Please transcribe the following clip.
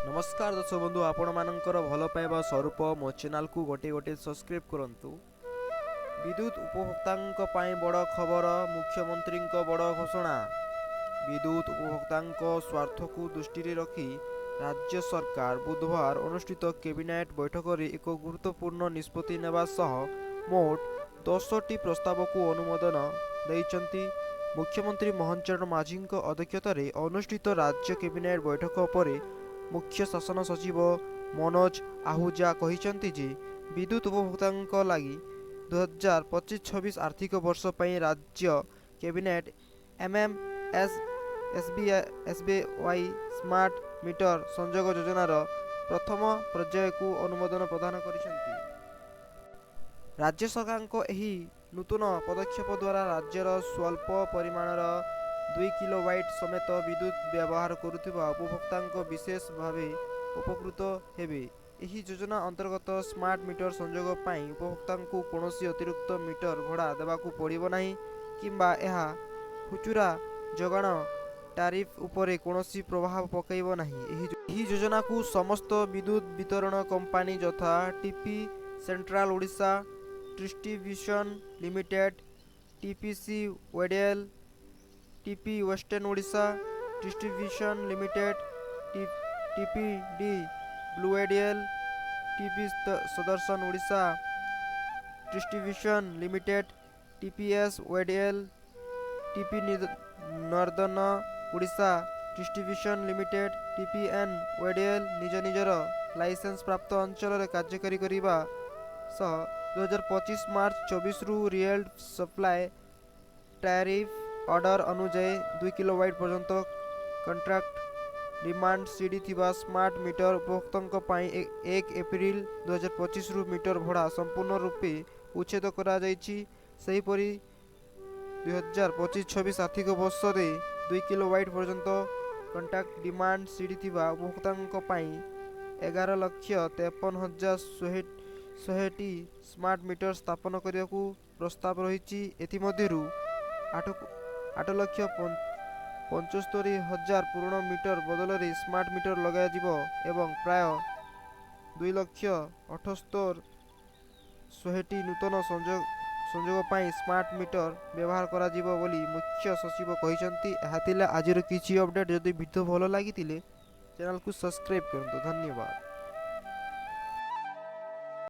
नमस्कार दर्शक बंधु आपण मानकर भल पाइबा स्वरूप मो चैनल को गोटे गोटे सब्सक्राइब करंतु। विद्युत उपभोक्तांक पाई बड़ खबर, मुख्यमंत्री बड़ घोषणा। विद्युत उपभोक्तांक स्वार्थ को दृष्टि रखी राज्य सरकार बुधवार अनुष्ठित कैबिनेट बैठक में एक गुरुत्वपूर्ण निष्पत्ति नेबा सह मोट 10टी प्रस्ताव को अनुमोदन देइचंती। मुख्यमंत्री मोहन चरण माझी अध्यक्षतार अनुष्ठित राज्य कैबिनेट बैठक पर मुख्य शासन सचिव मनोज आहूजा कहिसेंति जे विद्युत उपभोक्तांक लागि 2025-26 आर्थिक वर्ष पई राज्य कैबिनेट एमएमएस एसबीवाई स्मार्ट मीटर संजोग योजनार प्रथम पर्याय को अनुमोदन प्रदान करिसेंति। राज्य सरकार एही नूतन पदक्षेप द्वारा राज्यर स्वल्प परिमाणर 2 किलोवाट समेत विद्युत व्यवहार करुथिबा उपभोक्तांक विशेष भावे उपकृत हेबे। एही योजना अंतर्गत स्मार्ट मीटर संजोग पाई उपभोक्तांकु कोनोसी अतिरिक्त मीटर भड़ा देबाकू पड़िबो नाही किंबा एहा खुचुरा जोगाण टारिफ उपरे कोनोसी प्रभाव पकाइबो नाही। एही योजना को समस्त विद्युत वितरण कंपनी यथा TP central Odisha distribution limited, TPC ODL, TP western Odisha distribution limited, TPW ODL, TP southern Odisha distribution limited, TPS ODL, TP northern Odisha distribution limited, TPN ODL निज निजर लाइसेंस प्राप्त अंचल कार्यकारी करिबा सह 2025 मार्च 24 रु रियल सप्लाई टैरिफ ऑर्डर अनुଯାयी 2 किलोवाट पर्यंत कंट्राक्ट डिमांड सीडी थिबा स्मार्ट मीटर उपभोक्तांक पाई 1 एप्रिल 2025 रु मीटर भड़ा संपूर्ण रूपे उच्छेद करा जायछि। सही परी 2025-26 आर्थिक वर्ष रे 2 किलोवाट पर्यंत कंट्राक्ट डिमांड सीडी थिबा उपभोक्तांक पाई 11,53,100टी स्मार्ट मीटर स्थापन करने को प्रस्ताव रही। एथिमध्यरु 8,75,000 पुराण मीटर बदल में स्मार्ट मीटर लगाजिबो एवं प्राय 2,78,100टी नूतन संजोग पाई स्मार्ट मीटर व्यवहार करा जिवो बोली मुख्य सचिव कहिसेंति। एहा थिला आजिर किछि अपडेट। जदि वीडियो भलो लागितिले चैनल को सब्सक्राइब करंतु। धन्यवाद।